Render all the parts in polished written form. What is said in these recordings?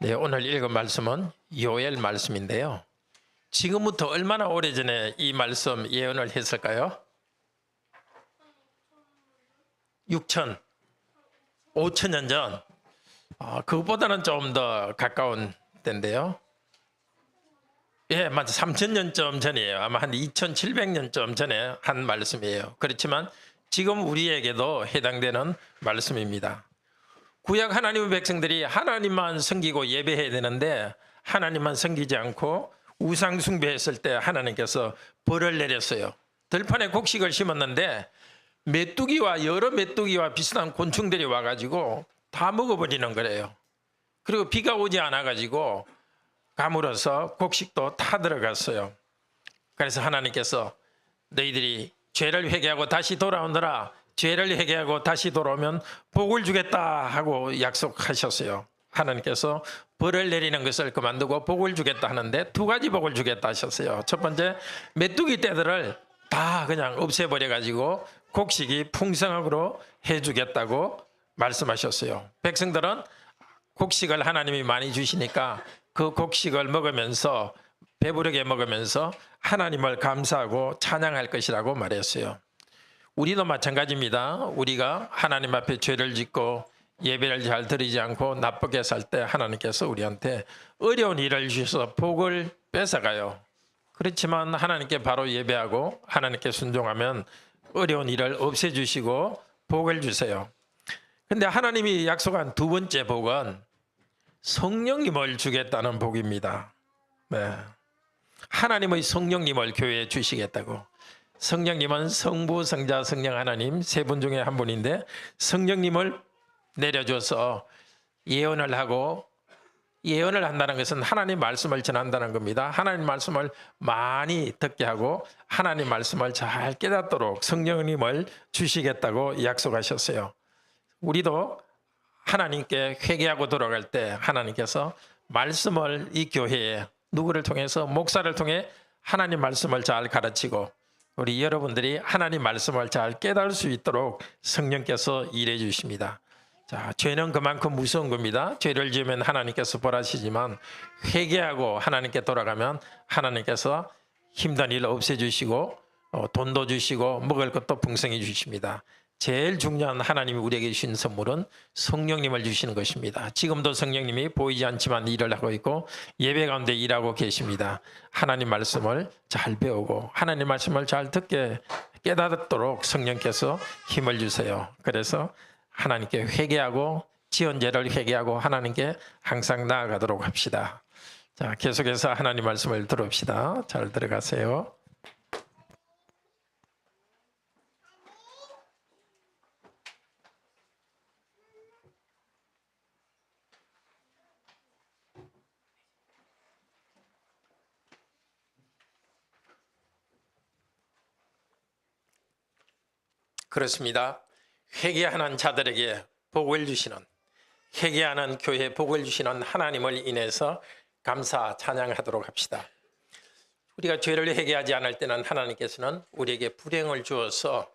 네, 오늘 읽은 말씀은 요엘 말씀인데요. 지금부터 얼마나 오래전에 이 말씀 예언을 했을까요? 6천, 5천년 전. 그것보다는 좀 더 가까운 때인데요. 예, 맞아. 3천년쯤 전이에요. 아마 한 2700년쯤 전에 한 말씀이에요. 그렇지만 지금 우리에게도 해당되는 말씀입니다. 구약 하나님의 백성들이 하나님만 섬기고 예배해야 되는데 하나님만 섬기지 않고 우상 숭배했을 때 하나님께서 벌을 내렸어요. 들판에 곡식을 심었는데 메뚜기와 여러 메뚜기와 비슷한 곤충들이 와가지고 다 먹어버리는 거래요. 그리고 비가 오지 않아가지고 가물어서 곡식도 다 들어갔어요. 그래서 하나님께서 너희들이 죄를 회개하고 다시 돌아오너라, 죄를 회개하고 다시 돌아오면 복을 주겠다 하고 약속하셨어요. 하나님께서 벌을 내리는 것을 그만두고 복을 주겠다 하는데 두 가지 복을 주겠다 하셨어요. 첫 번째, 메뚜기 떼들을 다 그냥 없애버려 가지고 곡식이 풍성하도록 해주겠다고 말씀하셨어요. 백성들은 곡식을 하나님이 많이 주시니까 그 곡식을 먹으면서 배부르게 먹으면서 하나님을 감사하고 찬양할 것이라고 말했어요. 우리도 마찬가지입니다. 우리가 하나님 앞에 죄를 짓고 예배를 잘 드리지 않고 나쁘게 살 때 하나님께서 우리한테 어려운 일을 주셔서 복을 뺏어가요. 그렇지만 하나님께 바로 예배하고 하나님께 순종하면 어려운 일을 없애주시고 복을 주세요. 근데 하나님이 약속한 두 번째 복은 성령님을 주겠다는 복입니다. 네. 하나님의 성령님을 교회에 주시겠다고. 성령님은 성부, 성자, 성령 하나님 세 분 중에 한 분인데 성령님을 내려줘서 예언을 하고, 예언을 한다는 것은 하나님 말씀을 전한다는 겁니다. 하나님 말씀을 많이 듣게 하고 하나님 말씀을 잘 깨닫도록 성령님을 주시겠다고 약속하셨어요. 우리도 하나님께 회개하고 돌아갈 때 하나님께서 말씀을 이 교회에 누구를 통해서, 목사를 통해 하나님 말씀을 잘 가르치고 우리 여러분들이 하나님 말씀을 잘 깨달을 수 있도록 성령께서 일해 주십니다. 자, 죄는 그만큼 무서운 겁니다. 죄를 지으면 하나님께서 벌하시지만 회개하고 하나님께 돌아가면 하나님께서 힘든 일 없애주시고 돈도 주시고 먹을 것도 풍성히 주십니다. 제일 중요한 하나님이 우리에게 주신 선물은 성령님을 주시는 것입니다. 지금도 성령님이 보이지 않지만 일을 하고 있고 예배 가운데 일하고 계십니다. 하나님 말씀을 잘 배우고 하나님 말씀을 잘 듣게 깨닫도록 성령께서 힘을 주세요. 그래서 하나님께 회개하고 지은 죄를 회개하고 하나님께 항상 나아가도록 합시다. 자, 계속해서 하나님 말씀을 들읍시다. 잘 들어가세요. 그렇습니다. 회개하는 자들에게 복을 주시는, 회개하는 교회에 복을 주시는 하나님을 인해서 감사 찬양하도록 합시다. 우리가 죄를 회개하지 않을 때는 하나님께서는 우리에게 불행을 주어서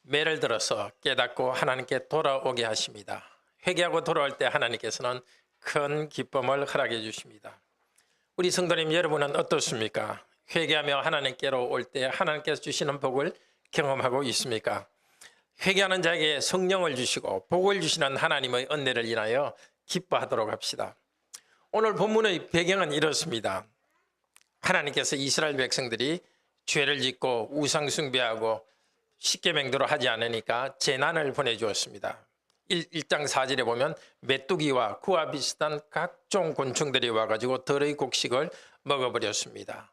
매를 들어서 깨닫고 하나님께 돌아오게 하십니다. 회개하고 돌아올 때 하나님께서는 큰 기쁨을 허락해 주십니다. 우리 성도님 여러분은 어떻습니까? 회개하며 하나님께로 올 때 하나님께서 주시는 복을 경험하고 있습니까? 회개하는 자에게 성령을 주시고 복을 주시는 하나님의 은혜를 인하여 기뻐하도록 합시다. 오늘 본문의 배경은 이렇습니다. 하나님께서 이스라엘 백성들이 죄를 짓고 우상 숭배하고 십계명대로 하지 않으니까 재난을 보내주었습니다. 1장 4절에 보면 메뚜기와 그와 비슷한 각종 곤충들이 와가지고 덜의 곡식을 먹어버렸습니다.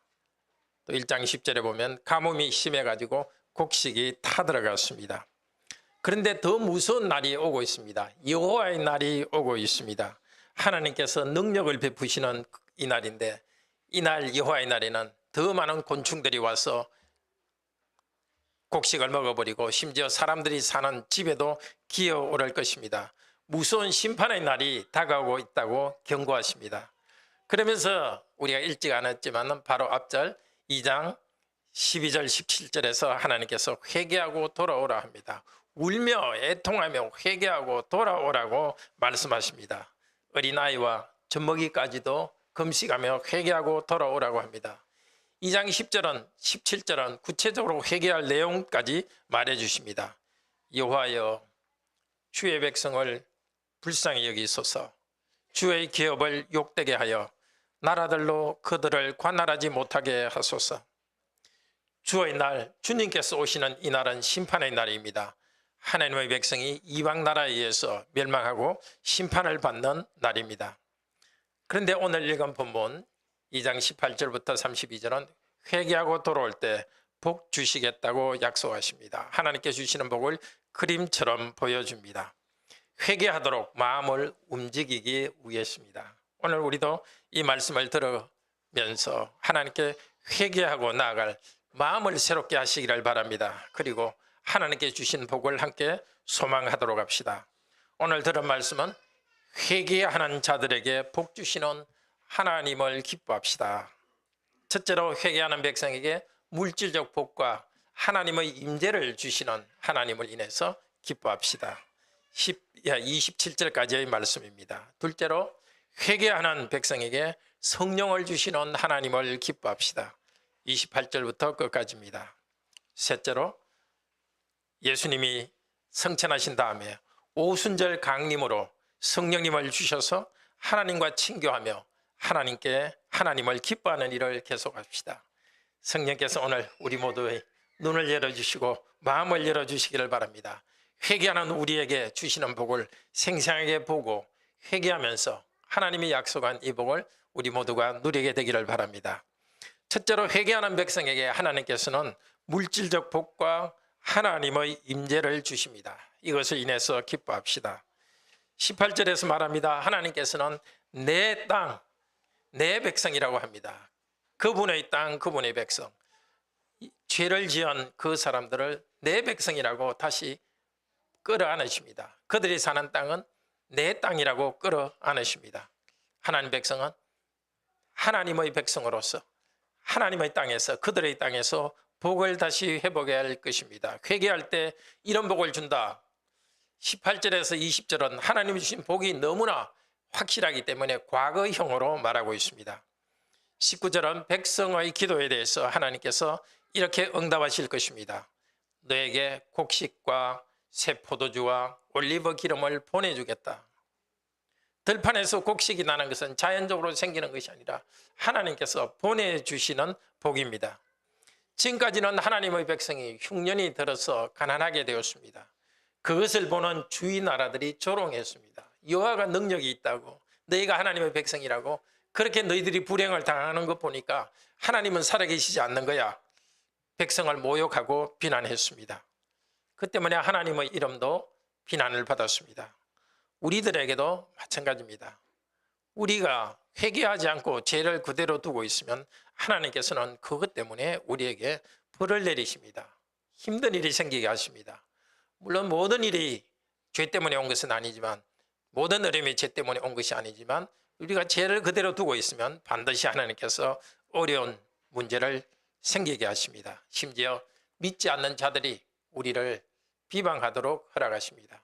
또 1장 10절에 보면 가뭄이 심해가지고 곡식이 타들어갔습니다. 그런데 더 무서운 날이 오고 있습니다. 여호와의 날이 오고 있습니다. 하나님께서 능력을 베푸시는 이 날인데, 이날 여호와의 날에는 더 많은 곤충들이 와서 곡식을 먹어버리고 심지어 사람들이 사는 집에도 기어오를 것입니다. 무서운 심판의 날이 다가오고 있다고 경고하십니다. 그러면서 우리가 읽지 않았지만 바로 앞절 2장 12절 17절에서 하나님께서 회개하고 돌아오라 합니다. 울며 애통하며 회개하고 돌아오라고 말씀하십니다. 어린아이와 젖먹이까지도 금식하며 회개하고 돌아오라고 합니다. 2장 10절은 17절은 구체적으로 회개할 내용까지 말해 주십니다. 여호와여 주의 백성을 불쌍히 여기소서. 주의 기업을 욕되게 하여 나라들로 그들을 관할하지 못하게 하소서. 주의 날, 주님께서 오시는 이 날은 심판의 날입니다. 하나님의 백성이 이방 나라에 의해서 멸망하고 심판을 받는 날입니다. 그런데 오늘 읽은 본문 2장 18절부터 32절은 회개하고 돌아올 때 복 주시겠다고 약속하십니다. 하나님께 주시는 복을 그림처럼 보여줍니다. 회개하도록 마음을 움직이기 위해서입니다. 오늘 우리도 이 말씀을 들으면서 하나님께 회개하고 나아갈 마음을 새롭게 하시기를 바랍니다. 그리고 하나님께 주신 복을 함께 소망하도록 합시다. 오늘 들은 말씀은 회개하는 자들에게 복 주시는 하나님을 기뻐합시다. 첫째로 회개하는 백성에게 물질적 복과 하나님의 임재를 주시는 하나님을 인해서 기뻐합시다. 27절까지의 말씀입니다. 둘째로 회개하는 백성에게 성령을 주시는 하나님을 기뻐합시다. 28절부터 끝까지입니다. 셋째로 예수님이 성천하신 다음에 오순절 강림으로 성령님을 주셔서 하나님과 친교하며 하나님을 기뻐하는 일을 계속합시다. 성령께서 오늘 우리 모두의 눈을 열어주시고 마음을 열어주시기를 바랍니다. 회개하는 우리에게 주시는 복을 생생하게 보고 회개하면서 하나님이 약속한 이 복을 우리 모두가 누리게 되기를 바랍니다. 첫째로 회개하는 백성에게 하나님께서는 물질적 복과 하나님의 임재를 주십니다. 이것을 인해서 기뻐합시다. 18절에서 말합니다. 하나님께서는 내 땅, 내 백성이라고 합니다. 그분의 땅, 그분의 백성, 죄를 지은 그 사람들을 내 백성이라고 다시 끌어안으십니다. 그들이 사는 땅은 내 땅이라고 끌어안으십니다. 하나님 백성은 하나님의 백성으로서 하나님의 땅에서, 그들의 땅에서 복을 다시 회복해야 할 것입니다. 회개할 때 이런 복을 준다. 18절에서 20절은 하나님이 주신 복이 너무나 확실하기 때문에 과거형으로 말하고 있습니다. 19절은 백성의 기도에 대해서 하나님께서 이렇게 응답하실 것입니다. 너에게 곡식과 새 포도주와 올리브 기름을 보내주겠다. 들판에서 곡식이 나는 것은 자연적으로 생기는 것이 아니라 하나님께서 보내주시는 복입니다. 지금까지는 하나님의 백성이 흉년이 들어서 가난하게 되었습니다. 그것을 보는 주위 나라들이 조롱했습니다. 여호와가 능력이 있다고, 너희가 하나님의 백성이라고, 그렇게 너희들이 불행을 당하는 것 보니까 하나님은 살아계시지 않는 거야. 백성을 모욕하고 비난했습니다. 그 때문에 하나님의 이름도 비난을 받았습니다. 우리들에게도 마찬가지입니다. 우리가 회개하지 않고 죄를 그대로 두고 있으면 하나님께서는 그것 때문에 우리에게 벌을 내리십니다. 힘든 일이 생기게 하십니다. 물론 모든 일이 죄 때문에 온 것은 아니지만, 모든 어려움이 죄 때문에 온 것이 아니지만, 우리가 죄를 그대로 두고 있으면 반드시 하나님께서 어려운 문제를 생기게 하십니다. 심지어 믿지 않는 자들이 우리를 비방하도록 허락하십니다.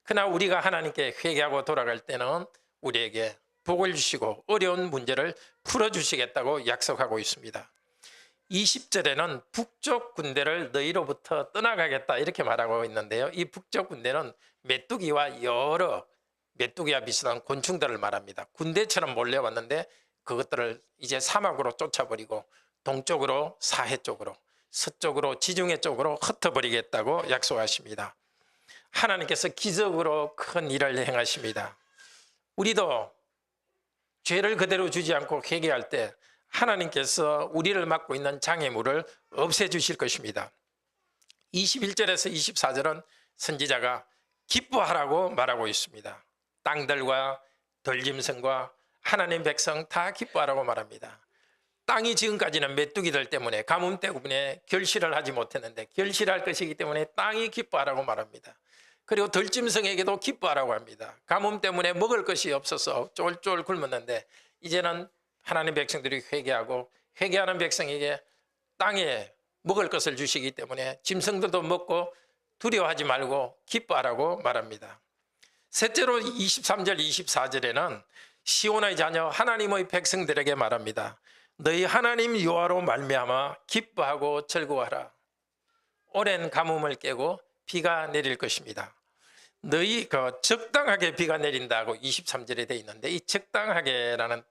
그러나 우리가 하나님께 회개하고 돌아갈 때는 우리에게 복을 주시고 어려운 문제를 풀어주시겠다고 약속하고 있습니다. 20절에는 북쪽 군대를 너희로부터 떠나가겠다 이렇게 말하고 있는데요. 이 북쪽 군대는 메뚜기와 여러 메뚜기와 비슷한 곤충들을 말합니다. 군대처럼 몰려왔는데 그것들을 이제 사막으로 쫓아버리고 동쪽으로 사해 쪽으로, 서쪽으로 지중해 쪽으로 흩어버리겠다고 약속하십니다. 하나님께서 기적으로 큰 일을 행하십니다. 우리도 죄를 그대로 주지 않고 회개할 때 하나님께서 우리를 맡고 있는 장애물을 없애주실 것입니다. 21절에서 24절은 선지자가 기뻐하라고 말하고 있습니다. 땅들과 들짐승과 하나님 백성 다 기뻐하라고 말합니다. 땅이 지금까지는 메뚜기들 때문에 가뭄 때문에 결실을 하지 못했는데 결실할 것이기 때문에 땅이 기뻐하라고 말합니다. 그리고 들짐승에게도 기뻐하라고 합니다. 가뭄 때문에 먹을 것이 없어서 쫄쫄 굶었는데 이제는 하나님 백성들이 회개하고 회개하는 백성에게 땅에 먹을 것을 주시기 때문에 짐승들도 먹고 두려워하지 말고 기뻐하라고 말합니다. 셋째로 23절 24절에는 시온의 자녀 하나님의 백성들에게 말합니다. 너희 하나님 여호와로 말미암아 기뻐하고 즐거워하라. 오랜 가뭄을 깨고 비가 내릴 것입니다. 너희 적당하게 비가 내린다고 23절에 되어 있는데, 이 적당하게라는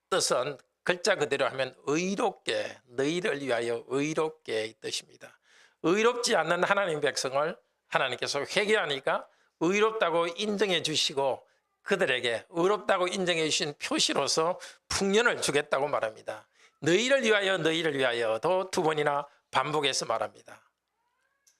뜻은 글자 그대로 하면 의롭게, 너희를 위하여 의롭게 이 뜻입니다. 의롭지 않는 하나님 백성을 하나님께서 회개하니까 의롭다고 인정해 주시고, 그들에게 의롭다고 인정해 주신 표시로서 풍년을 주겠다고 말합니다. 너희를 위하여, 너희를 위하여도 두 번이나 반복해서 말합니다.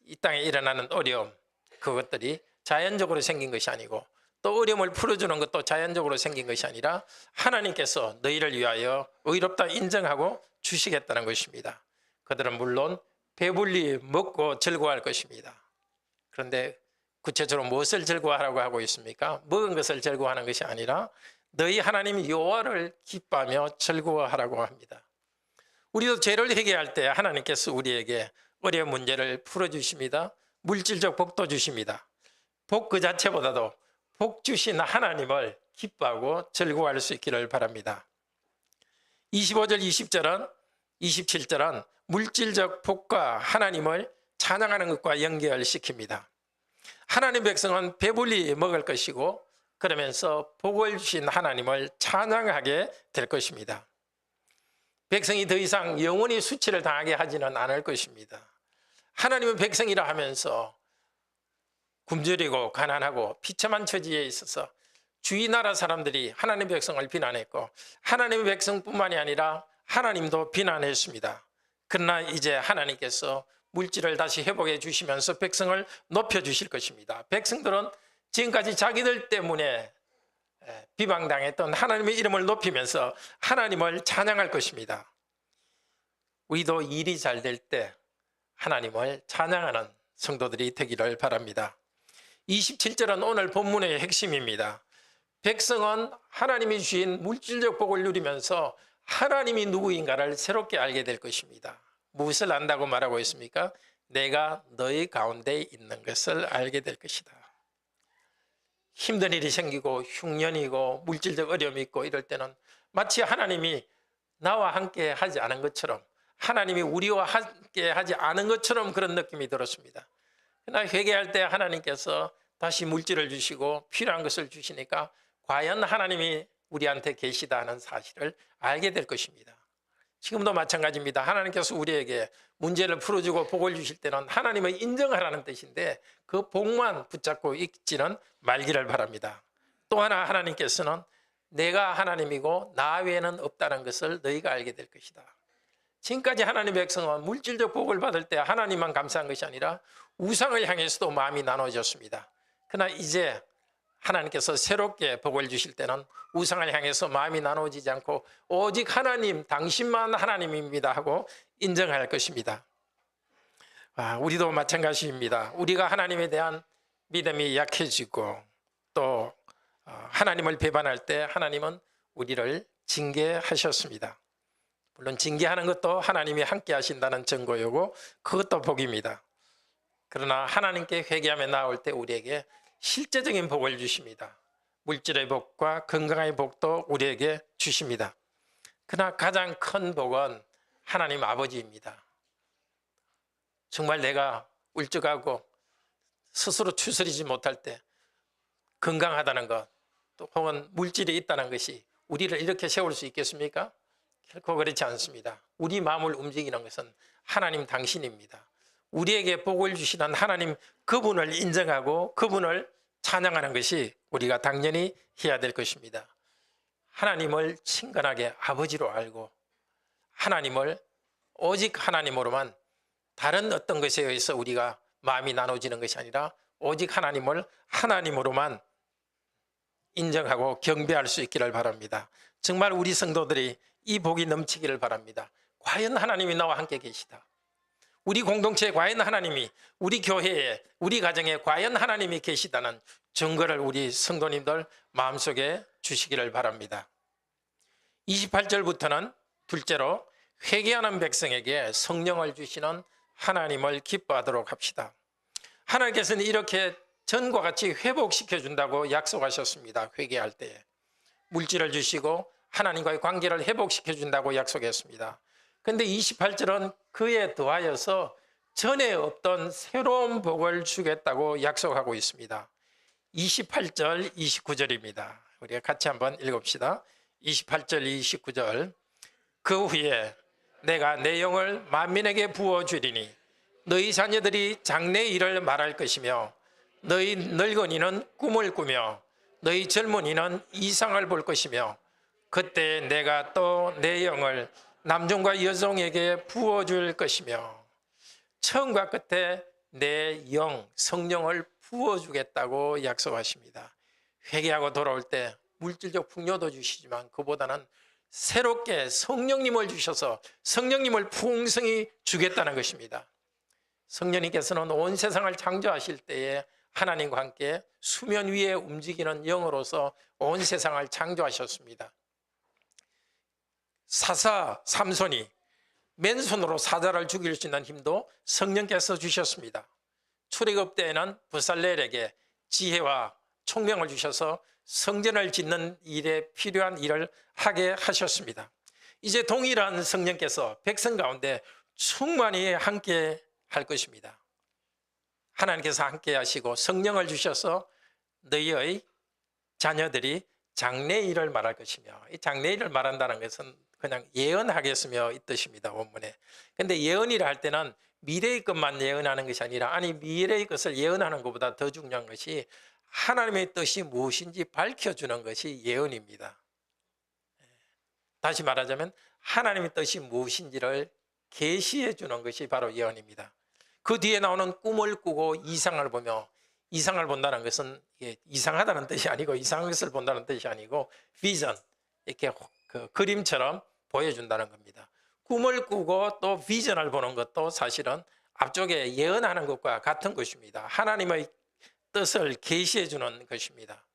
이 땅에 일어나는 어려움, 그것들이 자연적으로 생긴 것이 아니고, 또 어려움을 풀어주는 것도 자연적으로 생긴 것이 아니라 하나님께서 너희를 위하여 의롭다 인정하고 주시겠다는 것입니다. 그들은 물론 배불리 먹고 즐거워할 것입니다. 그런데 구체적으로 무엇을 즐거워하라고 하고 있습니까? 먹은 것을 즐거워하는 것이 아니라 너희 하나님 여호와를 기뻐하며 즐거워하라고 합니다. 우리도 죄를 회개할 때 하나님께서 우리에게 어려운 문제를 풀어주십니다. 물질적 복도 주십니다. 복 그 자체보다도 복 주신 하나님을 기뻐하고 즐거워할 수 있기를 바랍니다. 25절, 20절은 27절은 물질적 복과 하나님을 찬양하는 것과 연결시킵니다. 하나님 백성은 배불리 먹을 것이고, 그러면서 복을 주신 하나님을 찬양하게 될 것입니다. 백성이 더 이상 영원히 수치를 당하게 하지는 않을 것입니다. 하나님은 백성이라 하면서 굶주리고 가난하고 비참한 처지에 있어서 주위 나라 사람들이 하나님 백성을 비난했고, 하나님의 백성뿐만이 아니라 하나님도 비난했습니다. 그러나 이제 하나님께서 물질을 다시 회복해 주시면서 백성을 높여 주실 것입니다. 백성들은 지금까지 자기들 때문에 비방당했던 하나님의 이름을 높이면서 하나님을 찬양할 것입니다. 우리도 일이 잘 될 때 하나님을 찬양하는 성도들이 되기를 바랍니다. 27절은 오늘 본문의 핵심입니다. 백성은 하나님이 주신 물질적 복을 누리면서 하나님이 누구인가를 새롭게 알게 될 것입니다. 무엇을 안다고 말하고 있습니까? 내가 너희 가운데 있는 것을 알게 될 것이다. 힘든 일이 생기고 흉년이고 물질적 어려움이 있고 이럴 때는 마치 하나님이 나와 함께 하지 않은 것처럼, 하나님이 우리와 함께 하지 않은 것처럼 그런 느낌이 들었습니다. 그러나 회개할 때 하나님께서 다시 물질을 주시고 필요한 것을 주시니까 과연 하나님이 우리한테 계시다 하는 사실을 알게 될 것입니다. 지금도 마찬가지입니다. 하나님께서 우리에게 문제를 풀어주고 복을 주실 때는 하나님을 인정하라는 뜻인데, 그 복만 붙잡고 있지는 말기를 바랍니다. 또 하나 하나님께서는 내가 하나님이고 나 외에는 없다는 것을 너희가 알게 될 것이다. 지금까지 하나님의 백성은 물질적 복을 받을 때 하나님만 감사한 것이 아니라 우상을 향해서도 마음이 나눠졌습니다. 그러나 이제 하나님께서 새롭게 복을 주실 때는 우상을 향해서 마음이 나눠지지 않고 오직 하나님, 당신만 하나님입니다 하고 인정할 것입니다. 우리도 마찬가지입니다. 우리가 하나님에 대한 믿음이 약해지고 또 하나님을 배반할 때 하나님은 우리를 징계하셨습니다. 물론 징계하는 것도 하나님이 함께 하신다는 증거이고 그것도 복입니다. 그러나 하나님께 회개하며 나올 때 우리에게 실제적인 복을 주십니다. 물질의 복과 건강의 복도 우리에게 주십니다. 그러나 가장 큰 복은 하나님 아버지입니다. 정말 내가 울적하고 스스로 추스리지 못할 때 건강하다는 것, 또 혹은 물질이 있다는 것이 우리를 이렇게 세울 수 있겠습니까? 결코 그렇지 않습니다. 우리 마음을 움직이는 것은 하나님 당신입니다. 우리에게 복을 주시는 하나님 그분을 인정하고 그분을 찬양하는 것이 우리가 당연히 해야 될 것입니다. 하나님을 친근하게 아버지로 알고 하나님을 오직 하나님으로만, 다른 어떤 것에 의해서 우리가 마음이 나눠지는 것이 아니라 오직 하나님을 하나님으로만 인정하고 경배할 수 있기를 바랍니다. 정말 우리 성도들이 이 복이 넘치기를 바랍니다. 과연 하나님이 나와 함께 계시다. 우리 공동체에 과연 하나님이, 우리 교회에, 우리 가정에 과연 하나님이 계시다는 증거를 우리 성도님들 마음속에 주시기를 바랍니다. 28절부터는 둘째로 회개하는 백성에게 성령을 주시는 하나님을 기뻐하도록 합시다. 하나님께서는 이렇게 전과 같이 회복시켜 준다고 약속하셨습니다. 회개할 때 물질을 주시고 하나님과의 관계를 회복시켜 준다고 약속했습니다. 그런데 28절은 그에 더하여서 전에 없던 새로운 복을 주겠다고 약속하고 있습니다. 28절, 29절입니다. 우리가 같이 한번 읽읍시다. 28절, 29절. 그 후에 내가 내 영을 만민에게 부어주리니 너희 자녀들이 장래 일을 말할 것이며 너희 늙은이는 꿈을 꾸며 너희 젊은이는 이상을 볼 것이며 그때 내가 또 내 영을 남종과 여종에게 부어줄 것이며 처음과 끝에 내 영, 성령을 부어주겠다고 약속하십니다. 회개하고 돌아올 때 물질적 풍요도 주시지만 그보다는 새롭게 성령님을 주셔서 성령님을 풍성히 주겠다는 것입니다. 성령님께서는 온 세상을 창조하실 때에 하나님과 함께 수면 위에 움직이는 영으로서 온 세상을 창조하셨습니다. 사사 삼손이 맨손으로 사자를 죽일 수 있는 힘도 성령께서 주셨습니다. 출애굽 때에는 부살렐에게 지혜와 총명을 주셔서 성전을 짓는 일에 필요한 일을 하게 하셨습니다. 이제 동일한 성령께서 백성 가운데 충만히 함께 할 것입니다. 하나님께서 함께 하시고 성령을 주셔서 너희의 자녀들이 장래일을 말할 것이며, 이 장래일을 말한다는 것은 그냥 예언하겠으며 이 뜻입니다. 원문에. 근데 예언이라 할 때는 미래의 것만 예언하는 것이 아니라, 아니 미래의 것을 예언하는 것보다 더 중요한 것이 하나님의 뜻이 무엇인지 밝혀주는 것이 예언입니다. 다시 말하자면 하나님의 뜻이 무엇인지를 계시해 주는 것이 바로 예언입니다. 그 뒤에 나오는 꿈을 꾸고 이상을 보며, 이상을 본다는 것은 이상하다는 뜻이 아니고 이상한 것을 본다는 뜻이 아니고 비전, 이렇게 그 그림처럼 보여준다는 겁니다. 꿈을 꾸고 또 비전을 보는 것도 사실은 앞쪽에 예언하는 것과 같은 것입니다. 하나님의 뜻을 계시해 주는 것입니다.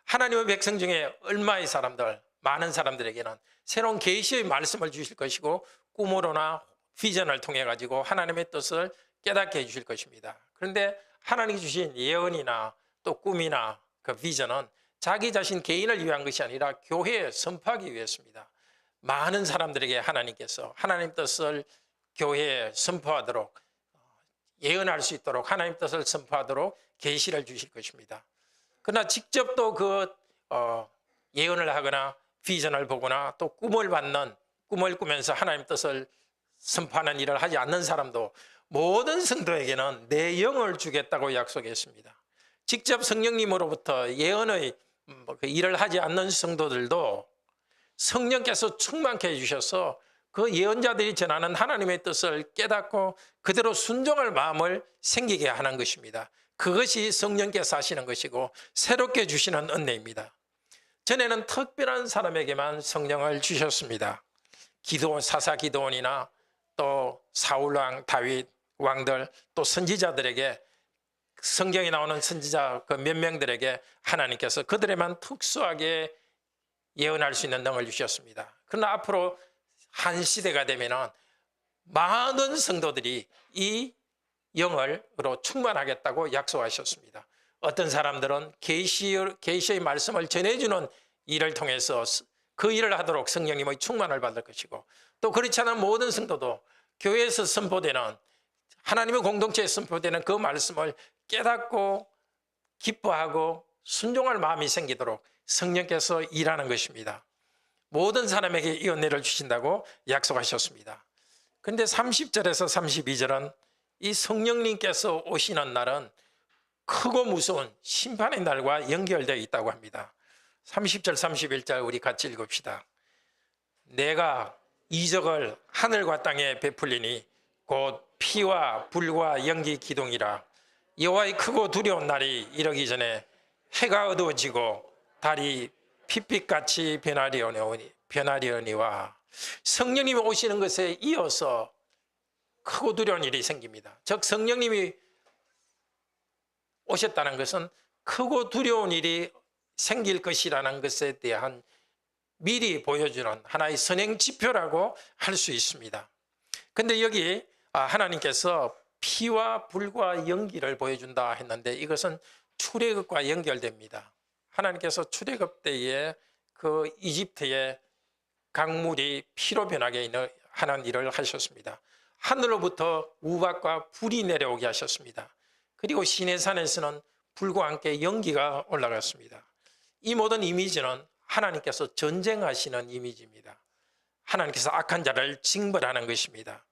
하나님의 백성 중에 얼마의 사람들, 많은 사람들에게는 새로운 계시의 말씀을 주실 것이고 꿈으로나 비전을 통해 가지고 하나님의 뜻을 깨닫게 해 주실 것입니다. 그런데 하나님이 주신 예언이나 또 꿈이나 그 비전은 자기 자신 개인을 위한 것이 아니라 교회에 선포하기 위해서입니다. 많은 사람들에게 하나님께서 하나님 뜻을 교회에 선포하도록, 예언할 수 있도록 하나님 뜻을 선포하도록 계시를 주실 것입니다. 그러나 직접 또 그 예언을 하거나 비전을 보거나 또 꿈을 꾸면서 하나님 뜻을 선포하는 일을 하지 않는 사람도 모든 성도에게는 내 영을 주겠다고 약속했습니다. 직접 성령님으로부터 예언의 일을 하지 않는 성도들도 성령께서 충만케 해주셔서 그 예언자들이 전하는 하나님의 뜻을 깨닫고 그대로 순종할 마음을 생기게 하는 것입니다. 그것이 성령께서 하시는 것이고 새롭게 주시는 은혜입니다. 전에는 특별한 사람에게만 성령을 주셨습니다. 사사 기드온이나 또 사울왕, 다윗 왕들, 또 선지자들에게, 성경에 나오는 선지자 그 몇 명들에게 하나님께서 그들에만 특수하게 예언할 수 있는 능을 주셨습니다. 그러나 앞으로 한 시대가 되면은 많은 성도들이 이 영으로 충만하겠다고 약속하셨습니다. 어떤 사람들은 계시의 말씀을 전해주는 일을 통해서 그 일을 하도록 성령님의 충만을 받을 것이고, 또 그렇지 않은 모든 성도도 교회에서 선포되는, 하나님의 공동체에 선포되는 그 말씀을 깨닫고 기뻐하고 순종할 마음이 생기도록 성령께서 일하는 것입니다. 모든 사람에게 이 은혜를 주신다고 약속하셨습니다. 그런데 30절에서 32절은 이 성령님께서 오시는 날은 크고 무서운 심판의 날과 연결되어 있다고 합니다. 30절 31절 우리 같이 읽읍시다. 내가 이적을 하늘과 땅에 베풀리니 곧 피와 불과 연기 기둥이라. 여호와의 크고 두려운 날이 이르기 전에 해가 어두워지고 달이 핏빛같이 변하려니와. 성령님이 오시는 것에 이어서 크고 두려운 일이 생깁니다. 즉 성령님이 오셨다는 것은 크고 두려운 일이 생길 것이라는 것에 대한 미리 보여주는 하나의 선행 지표라고 할 수 있습니다. 그런데 여기 하나님께서 피와 불과 연기를 보여준다 했는데 이것은 출애굽과 연결됩니다. 하나님께서 출애굽 때에 그 이집트의 강물이 피로 변하게 하는 일을 하셨습니다. 하늘로부터 우박과 불이 내려오게 하셨습니다. 그리고 시내산에서는 불과 함께 연기가 올라갔습니다. 이 모든 이미지는 하나님께서 전쟁하시는 이미지입니다. 하나님께서 악한 자를 징벌하는 것입니다.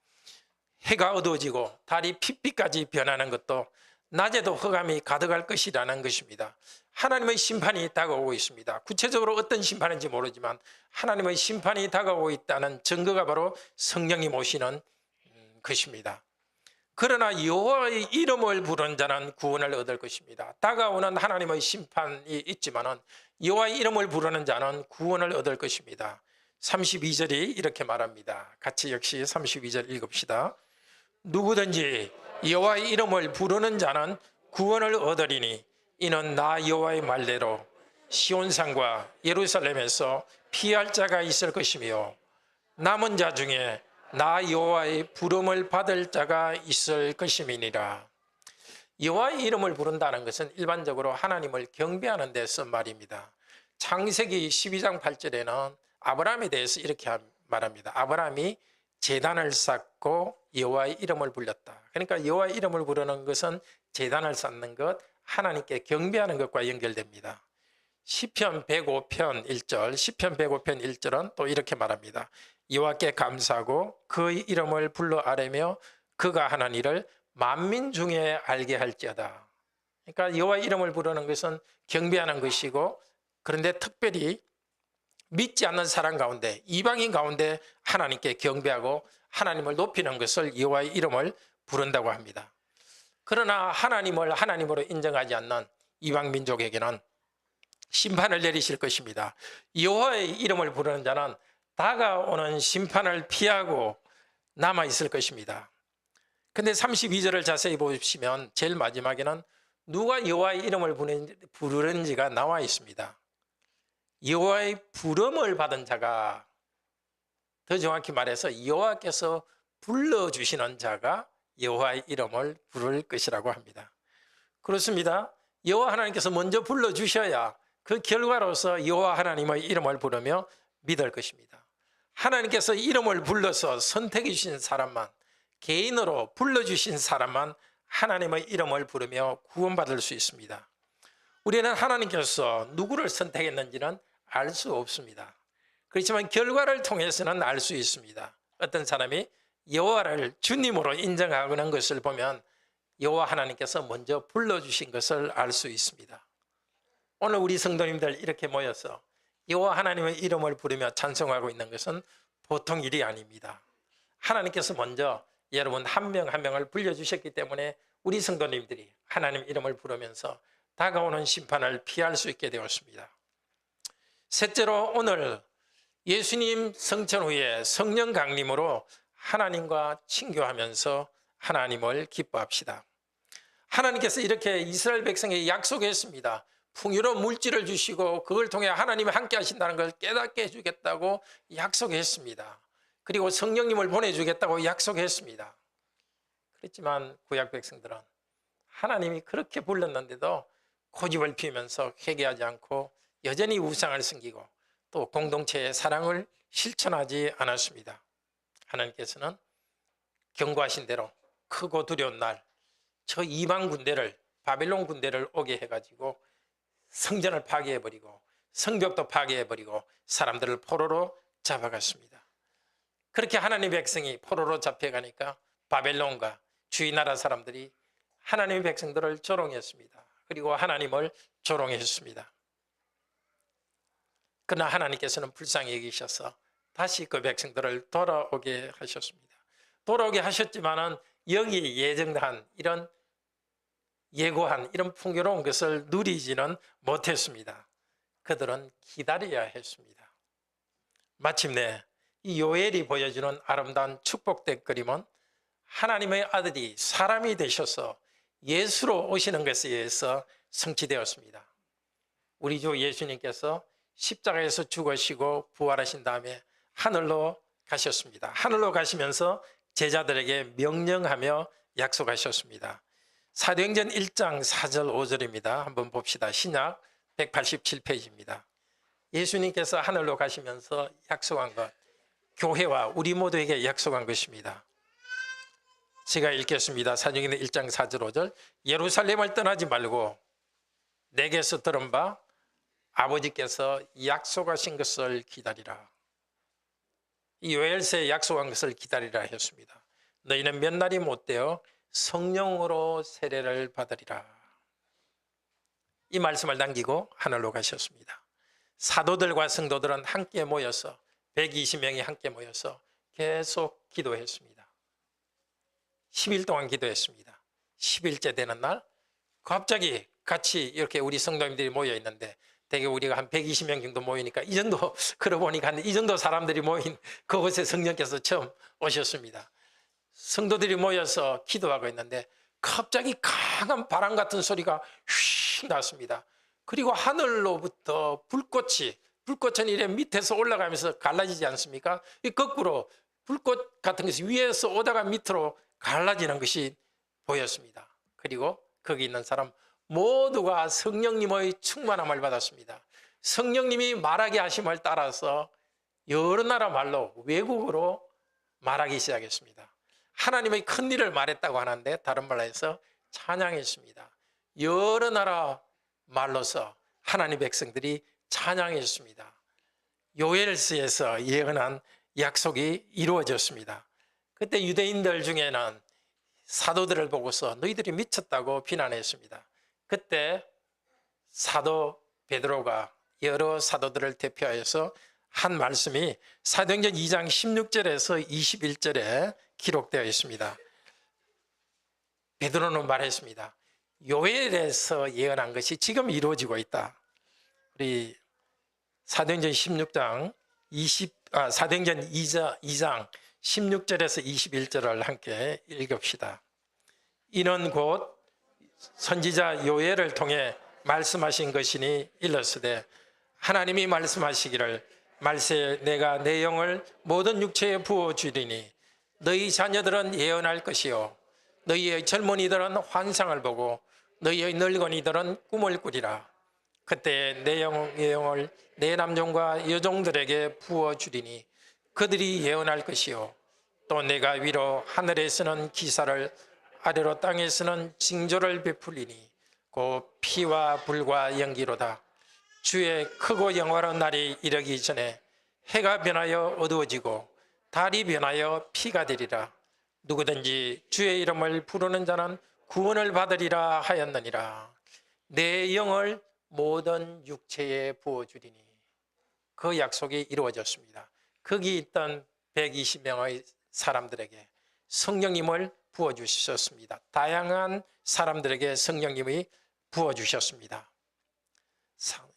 해가 어두워지고 달이 핏빛까지 변하는 것도 낮에도 흑암이 가득할 것이라는 것입니다. 하나님의 심판이 다가오고 있습니다. 구체적으로 어떤 심판인지 모르지만 하나님의 심판이 다가오고 있다는 증거가 바로 성령이 오시는 것입니다. 그러나 여호와의 이름을 부르는 자는 구원을 얻을 것입니다. 다가오는 하나님의 심판이 있지만 여호와의 이름을 부르는 자는 구원을 얻을 것입니다. 32절이 이렇게 말합니다. 같이 역시 32절 읽읍시다. 누구든지 여호와의 이름을 부르는 자는 구원을 얻으리니 이는 나 여호와의 말대로 시온산과 예루살렘에서 피할 자가 있을 것이며 남은 자 중에 나 여호와의 부름을 받을 자가 있을 것임이니라. 여호와의 이름을 부른다는 것은 일반적으로 하나님을 경배하는 데서 말입니다. 창세기 12장 8절에는 아브라함에 대해서 이렇게 말합니다. 아브라함이 제단을 쌓고 여호와의 이름을 불렀다. 그러니까 여호와의 이름을 부르는 것은 제단을 쌓는 것, 하나님께 경배하는 것과 연결됩니다. 시편 105편 1절, 시편 105편 1절은 또 이렇게 말합니다. 여호와께 감사하고 그의 이름을 불러 아뢰며 그가 하는 일을 만민 중에 알게 할지어다. 그러니까 여호와의 이름을 부르는 것은 경배하는 것이고, 그런데 특별히 믿지 않는 사람 가운데, 이방인 가운데 하나님께 경배하고 하나님을 높이는 것을 여호와의 이름을 부른다고 합니다. 그러나 하나님을 하나님으로 인정하지 않는 이방 민족에게는 심판을 내리실 것입니다. 여호와의 이름을 부르는 자는 다가오는 심판을 피하고 남아 있을 것입니다. 근데 32절을 자세히 보시면 제일 마지막에는 누가 여호와의 이름을 부르는지가 나와 있습니다. 여호와의 부름을 받은 자가, 더 정확히 말해서 여호와께서 불러주시는 자가 여호와의 이름을 부를 것이라고 합니다. 그렇습니다. 여호와 하나님께서 먼저 불러주셔야 그 결과로서 여호와 하나님의 이름을 부르며 믿을 것입니다. 하나님께서 이름을 불러서 선택해 주신 사람만, 개인으로 불러주신 사람만 하나님의 이름을 부르며 구원받을 수 있습니다. 우리는 하나님께서 누구를 선택했는지는 알 수 없습니다. 그렇지만 결과를 통해서는 알 수 있습니다. 어떤 사람이 여호와를 주님으로 인정하는 것을 보면 여호와 하나님께서 먼저 불러주신 것을 알 수 있습니다. 오늘 우리 성도님들 이렇게 모여서 여호와 하나님의 이름을 부르며 찬송하고 있는 것은 보통 일이 아닙니다. 하나님께서 먼저 여러분 한 명 한 명을 불려주셨기 때문에 우리 성도님들이 하나님 이름을 부르면서 다가오는 심판을 피할 수 있게 되었습니다. 셋째로, 오늘 예수님 성천 후에 성령 강림으로 하나님과 친교하면서 하나님을 기뻐합시다. 하나님께서 이렇게 이스라엘 백성에게 약속했습니다. 풍요로운 물질을 주시고 그걸 통해 하나님이 함께 하신다는 걸 깨닫게 해주겠다고 약속했습니다. 그리고 성령님을 보내주겠다고 약속했습니다. 그렇지만 구약 백성들은 하나님이 그렇게 불렀는데도 고집을 피우면서 회개하지 않고 여전히 우상을 섬기고 또 공동체의 사랑을 실천하지 않았습니다. 하나님께서는 경고하신 대로 크고 두려운 날 저 이방 군대를, 바벨론 군대를 오게 해가지고 성전을 파괴해버리고 성벽도 파괴해버리고 사람들을 포로로 잡아갔습니다. 그렇게 하나님의 백성이 포로로 잡혀가니까 바벨론과 주위 나라 사람들이 하나님의 백성들을 조롱했습니다. 그리고 하나님을 조롱했습니다. 그러나 하나님께서는 불쌍히 여기셔서 다시 그 백성들을 돌아오게 하셨습니다. 돌아오게 하셨지만은 여기 예정한 이런 예고한 이런 풍요로운 것을 누리지는 못했습니다. 그들은 기다려야 했습니다. 마침내 이 요엘이 보여주는 아름다운 축복된 그림은 하나님의 아들이 사람이 되셔서 예수로 오시는 것에 의해서 성취되었습니다. 우리 주 예수님께서 십자가에서 죽으시고 부활하신 다음에 하늘로 가셨습니다. 하늘로 가시면서 제자들에게 명령하며 약속하셨습니다. 사도행전 1장 4절 5절입니다. 한번 봅시다. 신약 187페이지입니다. 예수님께서 하늘로 가시면서 약속한 것, 교회와 우리 모두에게 약속한 것입니다. 제가 읽겠습니다. 사도행전 1장 4절 5절. 예루살렘을 떠나지 말고 내게서 들은 바 아버지께서 약속하신 것을 기다리라. 이 요엘서에 약속한 것을 기다리라 했습니다. 너희는 몇 날이 못되어 성령으로 세례를 받으리라. 이 말씀을 남기고 하늘로 가셨습니다. 사도들과 성도들은 함께 모여서 120명이 함께 모여서 계속 기도했습니다. 10일 동안 기도했습니다. 10일째 되는 날 갑자기 같이 이렇게 우리 성도님들이 모여 있는데 대개 우리가 한 120명 정도 모이니까 이 정도 그러고 보니까 이 정도 사람들이 모인 그곳에 성령께서 처음 오셨습니다. 성도들이 모여서 기도하고 있는데 갑자기 강한 바람 같은 소리가 휙 났습니다. 그리고 하늘로부터 불꽃은 이래 밑에서 올라가면서 갈라지지 않습니까? 거꾸로 불꽃 같은 것이 위에서 오다가 밑으로 갈라지는 것이 보였습니다. 그리고 거기 있는 사람 모두가 성령님의 충만함을 받았습니다. 성령님이 말하게 하심을 따라서 여러 나라 말로 외국어로 말하기 시작했습니다. 하나님의 큰 일을 말했다고 하는데 다른 말로 해서 찬양했습니다. 여러 나라 말로서 하나님 백성들이 찬양했습니다. 요엘서에서 예언한 약속이 이루어졌습니다. 그때 유대인들 중에는 사도들을 보고서 너희들이 미쳤다고 비난했습니다. 그때 사도 베드로가 여러 사도들을 대표하여서 한 말씀이 사도행전 2장 16절에서 21절에 기록되어 있습니다. 베드로는 말했습니다. 요엘에서 예언한 것이 지금 이루어지고 있다. 우리 사도행전 2장 16절에서 21절을 함께 읽읍시다. 이는 곧 선지자 요엘을 통해 말씀하신 것이니 일렀으되 하나님이 말씀하시기를 말세 내가 내 영을 모든 육체에 부어주리니 너희 자녀들은 예언할 것이요 너희의 젊은이들은 환상을 보고 너희의 늙은이들은 꿈을 꾸리라. 그때 내 영을 내 남종과 여종들에게 부어주리니 그들이 예언할 것이요 또 내가 위로 하늘에서는 기사를 아래로 땅에서는 징조를 베풀리니 곧 피와 불과 연기로다. 주의 크고 영원한 날이 이르기 전에 해가 변하여 어두워지고 달이 변하여 피가 되리라. 누구든지 주의 이름을 부르는 자는 구원을 받으리라 하였느니라. 내 영을 모든 육체에 부어주리니. 그 약속이 이루어졌습니다. 거기 있던 120명의 사람들에게 성령님을 부어주셨습니다. 다양한 사람들에게 성령님이 부어주셨습니다.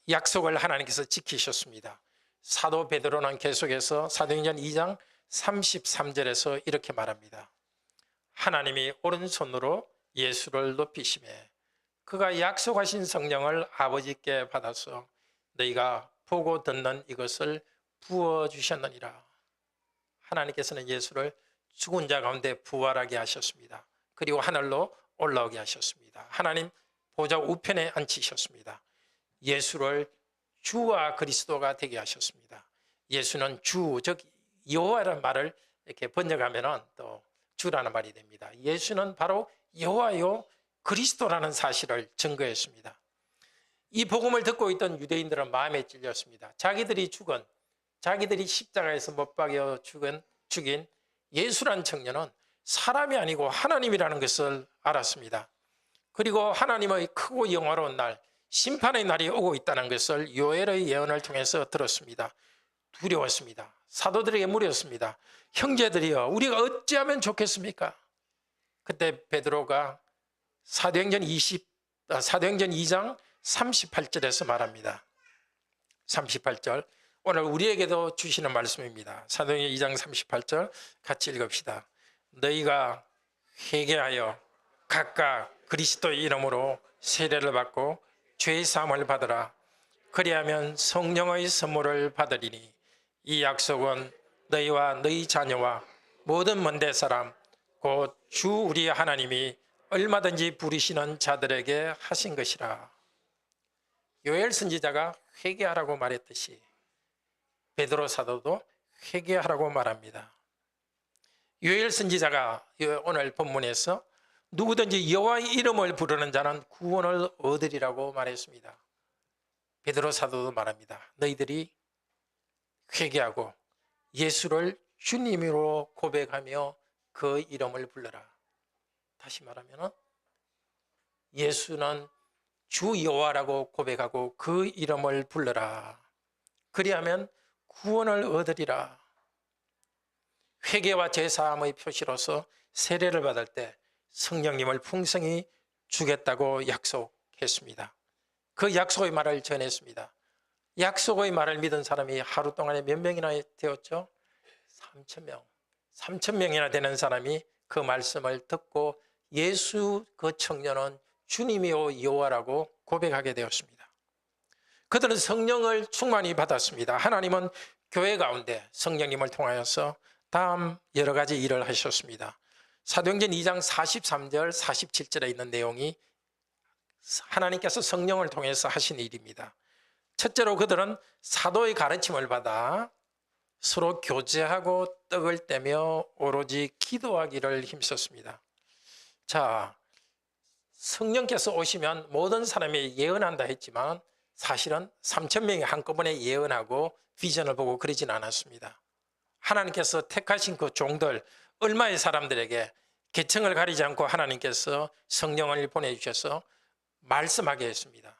약속을 하나님께서 지키셨습니다. 사도 베드로는 계속해서 사도행전 2장 33절에서 이렇게 말합니다. 하나님이 오른손으로 예수를 높이시매 그가 약속하신 성령을 아버지께 받아서 너희가 보고 듣는 이것을 부어주셨느니라. 하나님께서는 예수를 죽은 자 가운데 부활하게 하셨습니다. 그리고 하늘로 올라오게 하셨습니다. 하나님 보좌 우편에 앉히셨습니다. 예수를 주와 그리스도가 되게 하셨습니다. 예수는 주, 즉 여호와라는 말을 이렇게 번역하면 또 주라는 말이 됩니다. 예수는 바로 여호와요 그리스도라는 사실을 증거했습니다. 이 복음을 듣고 있던 유대인들은 마음에 찔렸습니다. 자기들이 십자가에서 못 박여 죽인 예수란 청년은 사람이 아니고 하나님이라는 것을 알았습니다. 그리고 하나님의 크고 영화로운 날, 심판의 날이 오고 있다는 것을 요엘의 예언을 통해서 들었습니다. 두려웠습니다. 사도들에게 물었습니다. 형제들이여, 우리가 어찌하면 좋겠습니까? 그때 베드로가 사도행전 2장 38절에서 말합니다. 38절, 오늘 우리에게도 주시는 말씀입니다. 사도행전 2장 38절 같이 읽읍시다. 너희가 회개하여 각각 그리스도의 이름으로 세례를 받고 죄 사함을 받으라. 그리하면 성령의 선물을 받으리니 이 약속은 너희와 너희 자녀와 모든 먼데 사람 곧 주 우리 하나님이 얼마든지 부르시는 자들에게 하신 것이라. 요엘 선지자가 회개하라고 말했듯이 베드로 사도도 회개하라고 말합니다. 요엘 선지자가 오늘 본문에서 누구든지 여호와의 이름을 부르는 자는 구원을 얻으리라고 말했습니다. 베드로 사도도 말합니다. 너희들이 회개하고 예수를 주님으로 고백하며 그 이름을 불러라. 다시 말하면 예수는 주 여호와라고 고백하고 그 이름을 불러라. 그리하면 구원을 얻으리라. 회개와 제사함의 표시로서 세례를 받을 때 성령님을 풍성히 주겠다고 약속했습니다. 그 약속의 말을 전했습니다. 약속의 말을 믿은 사람이 하루 동안에 몇 명이나 되었죠? 3,000명. 3,000명이나 되는 사람이 그 말씀을 듣고 예수 그 청년은 주님이요 여호와라고 고백하게 되었습니다. 그들은 성령을 충만히 받았습니다. 하나님은 교회 가운데 성령님을 통하여서 다음 여러 가지 일을 하셨습니다. 사도행전 2장 43절 47절에 있는 내용이 하나님께서 성령을 통해서 하신 일입니다. 첫째로 그들은 사도의 가르침을 받아 서로 교제하고 떡을 떼며 오로지 기도하기를 힘썼습니다. 자, 성령께서 오시면 모든 사람이 예언한다 했지만 사실은 3,000명이 한꺼번에 예언하고 비전을 보고 그러진 않았습니다. 하나님께서 택하신 그 종들, 얼마의 사람들에게 계층을 가리지 않고 하나님께서 성령을 보내주셔서 말씀하게 했습니다.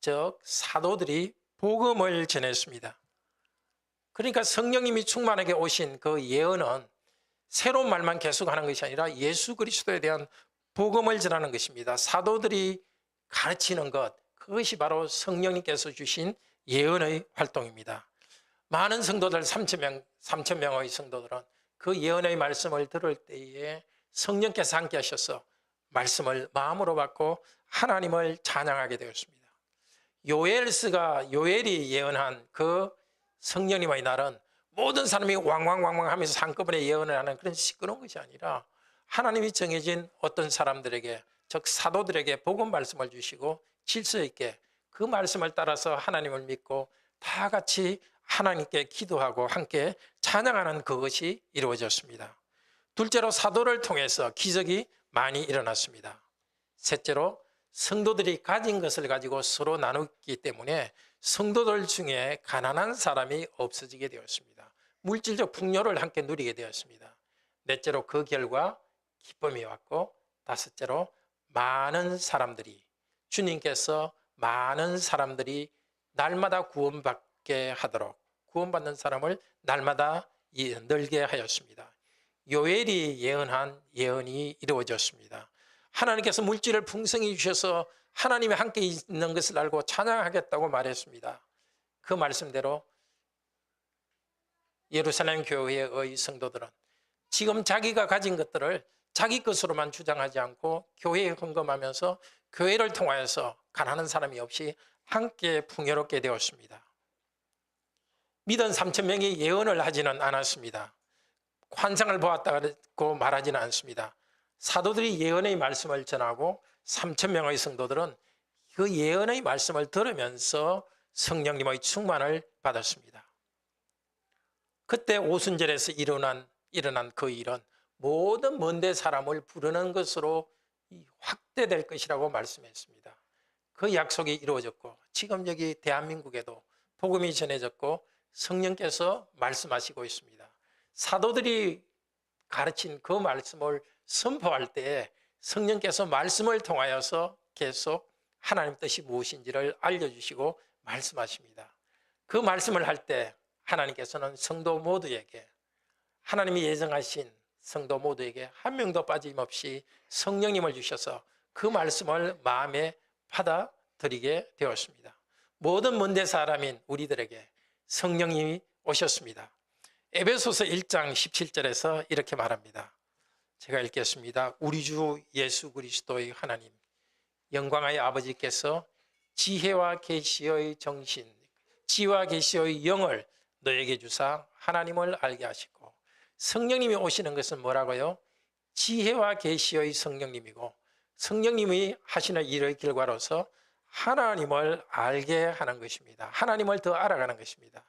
즉 사도들이 복음을 전했습니다. 그러니까 성령님이 충만하게 오신 그 예언은 새로운 말만 계속하는 것이 아니라 예수 그리스도에 대한 복음을 전하는 것입니다. 사도들이 가르치는 것, 그것이 바로 성령님께서 주신 예언의 활동입니다. 많은 성도들 3,000명의 성도들은 그 예언의 말씀을 들을 때에 성령께서 함께 하셔서 말씀을 마음으로 받고 하나님을 찬양하게 되었습니다. 요엘이 예언한 그 성령님의 날은 모든 사람이 왕왕왕왕 하면서 한꺼번에 예언을 하는 그런 시끄러운 것이 아니라 하나님이 정해진 어떤 사람들에게, 즉 사도들에게 복음 말씀을 주시고 질서 있게 그 말씀을 따라서 하나님을 믿고 다 같이 하나님께 기도하고 함께 찬양하는 그것이 이루어졌습니다. 둘째로 사도를 통해서 기적이 많이 일어났습니다. 셋째로 성도들이 가진 것을 가지고 서로 나누기 때문에 성도들 중에 가난한 사람이 없어지게 되었습니다. 물질적 풍요를 함께 누리게 되었습니다. 넷째로 그 결과 기쁨이 왔고, 다섯째로 많은 사람들이, 주님께서 많은 사람들이 날마다 구원받게 하도록 구원받는 사람을 날마다 늘게 하였습니다. 요엘이 예언한 예언이 이루어졌습니다. 하나님께서 물질을 풍성히 주셔서 하나님이 함께 있는 것을 알고 찬양하겠다고 말했습니다. 그 말씀대로 예루살렘 교회의 성도들은 지금 자기가 가진 것들을 자기 것으로만 주장하지 않고 교회에 헌금하면서 교회를 통하여서 가난한 사람이 없이 함께 풍요롭게 되었습니다. 믿은 3,000명이 예언을 하지는 않았습니다. 환상을 보았다고 말하지는 않습니다. 사도들이 예언의 말씀을 전하고 3,000명의 성도들은 그 예언의 말씀을 들으면서 성령님의 충만을 받았습니다. 그때 오순절에서 일어난 그 일은 모든 먼데 사람을 부르는 것으로 확대될 것이라고 말씀했습니다. 그 약속이 이루어졌고 지금 여기 대한민국에도 복음이 전해졌고 성령께서 말씀하시고 있습니다. 사도들이 가르친 그 말씀을 선포할 때 성령께서 말씀을 통하여서 계속 하나님 뜻이 무엇인지를 알려주시고 말씀하십니다. 그 말씀을 할 때 하나님께서는 성도 모두에게, 하나님이 예정하신 성도 모두에게 한 명도 빠짐없이 성령님을 주셔서 그 말씀을 마음에 받아들이게 되었습니다. 모든 먼데 사람인 우리들에게 성령님이 오셨습니다. 에베소서 1장 17절에서 이렇게 말합니다. 제가 읽겠습니다. 우리 주 예수 그리스도의 하나님, 영광의 아버지께서 지혜와 계시의 정신, 지혜와 계시의 영을 너에게 주사 하나님을 알게 하시고, 성령님이 오시는 것은 뭐라고요? 지혜와 계시의 성령님이고 성령님이 하시는 일의 결과로서 하나님을 알게 하는 것입니다. 하나님을 더 알아가는 것입니다.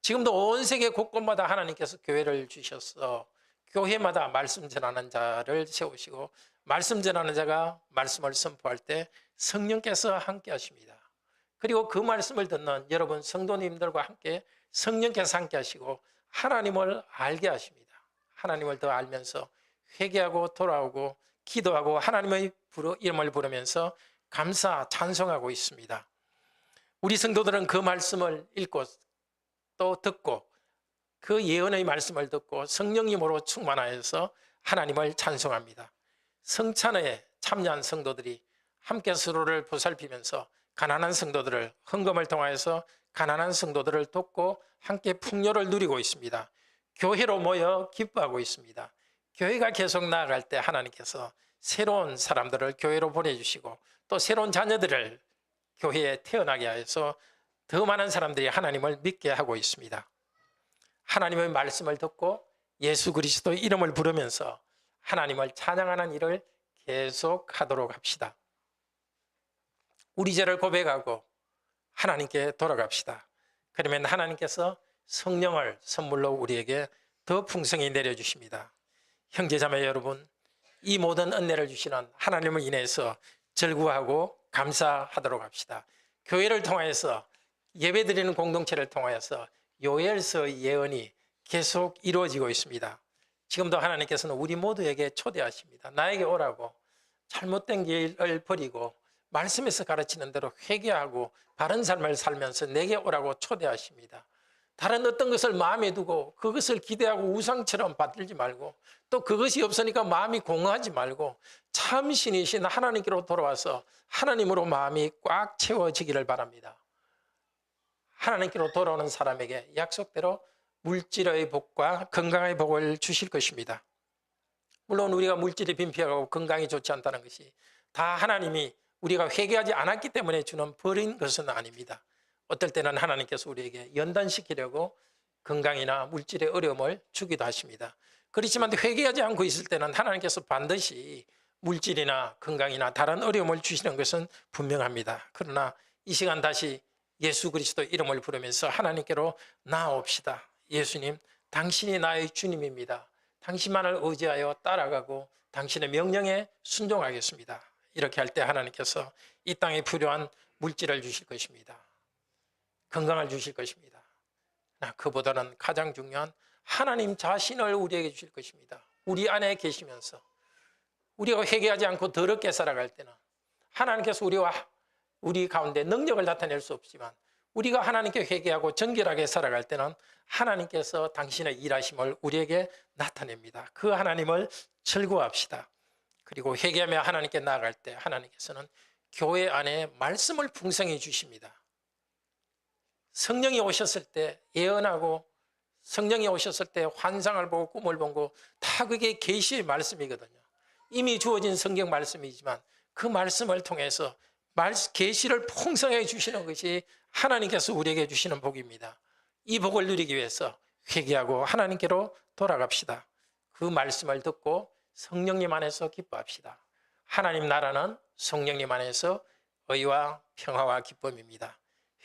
지금도 온 세계 곳곳마다 하나님께서 교회를 주셔서 교회마다 말씀 전하는 자를 세우시고 말씀 전하는 자가 말씀을 선포할 때 성령께서 함께 하십니다. 그리고 그 말씀을 듣는 여러분 성도님들과 함께 성령께서 함께 하시고 하나님을 알게 하십니다. 하나님을 더 알면서 회개하고 돌아오고 기도하고 하나님의 이름을 부르면서 감사 찬송하고 있습니다. 우리 성도들은 그 말씀을 읽고 또 듣고 그 예언의 말씀을 듣고 성령님으로 충만하여서 하나님을 찬송합니다. 성찬에 참여한 성도들이 함께 서로를 보살피면서 가난한 성도들을 헌금을 통하여서 가난한 성도들을 돕고 함께 풍요를 누리고 있습니다. 교회로 모여 기뻐하고 있습니다. 교회가 계속 나아갈 때 하나님께서 새로운 사람들을 교회로 보내주시고 또 새로운 자녀들을 교회에 태어나게 하여서 더 많은 사람들이 하나님을 믿게 하고 있습니다. 하나님의 말씀을 듣고 예수 그리스도의 이름을 부르면서 하나님을 찬양하는 일을 계속하도록 합시다. 우리 죄를 고백하고 하나님께 돌아갑시다. 그러면 하나님께서 성령을 선물로 우리에게 더 풍성히 내려주십니다. 형제자매 여러분, 이 모든 은혜를 주시는 하나님을 인해서 절구하고 감사하도록 합시다. 교회를 통해서 예배드리는 공동체를 통해서 요엘서의 예언이 계속 이루어지고 있습니다. 지금도 하나님께서는 우리 모두에게 초대하십니다. 나에게 오라고 잘못된 길을 버리고 말씀에서 가르치는 대로 회개하고 바른 삶을 살면서 내게 오라고 초대하십니다. 다른 어떤 것을 마음에 두고 그것을 기대하고 우상처럼 받들지 말고 또 그것이 없으니까 마음이 공허하지 말고 참 신이신 하나님께로 돌아와서 하나님으로 마음이 꽉 채워지기를 바랍니다. 하나님께로 돌아오는 사람에게 약속대로 물질의 복과 건강의 복을 주실 것입니다. 물론 우리가 물질이 빈피하고 건강이 좋지 않다는 것이 다 하나님이 우리가 회개하지 않았기 때문에 주는 벌인 것은 아닙니다. 어떨 때는 하나님께서 우리에게 연단시키려고 건강이나 물질의 어려움을 주기도 하십니다. 그렇지만 회개하지 않고 있을 때는 하나님께서 반드시 물질이나 건강이나 다른 어려움을 주시는 것은 분명합니다. 그러나 이 시간 다시 예수 그리스도 이름을 부르면서 하나님께로 나아옵시다. 예수님, 당신이 나의 주님입니다. 당신만을 의지하여 따라가고 당신의 명령에 순종하겠습니다. 이렇게 할 때 하나님께서 이 땅에 필요한 물질을 주실 것입니다. 건강을 주실 것입니다. 그보다는 가장 중요한 하나님 자신을 우리에게 주실 것입니다. 우리 안에 계시면서 우리가 회개하지 않고 더럽게 살아갈 때는 하나님께서 우리 가운데 능력을 나타낼 수 없지만 우리가 하나님께 회개하고 정결하게 살아갈 때는 하나님께서 당신의 일하심을 우리에게 나타냅니다. 그 하나님을 즐거워합시다. 그리고 회개하며 하나님께 나아갈 때 하나님께서는 교회 안에 말씀을 풍성히 주십니다. 성령이 오셨을 때 예언하고 성령이 오셨을 때 환상을 보고 꿈을 보고 다 그게 계시의 말씀이거든요. 이미 주어진 성경 말씀이지만 그 말씀을 통해서 계시를 풍성하게 주시는 것이 하나님께서 우리에게 주시는 복입니다. 이 복을 누리기 위해서 회개하고 하나님께로 돌아갑시다. 그 말씀을 듣고 성령님 안에서 기뻐합시다. 하나님 나라는 성령님 안에서 의와 평화와 기쁨입니다.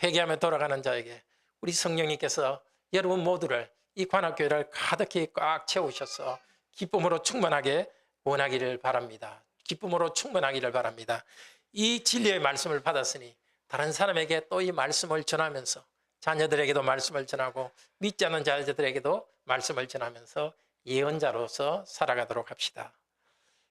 회개하며 돌아가는 자에게 우리 성령님께서 여러분 모두를 이 관악교회를 가득히 꽉 채우셔서 기쁨으로 충만하게 원하기를 바랍니다. 기쁨으로 충만하기를 바랍니다. 이 진리의 말씀을 받았으니 다른 사람에게 또 이 말씀을 전하면서 자녀들에게도 말씀을 전하고 믿지 않는 자녀들에게도 말씀을 전하면서 예언자로서 살아가도록 합시다.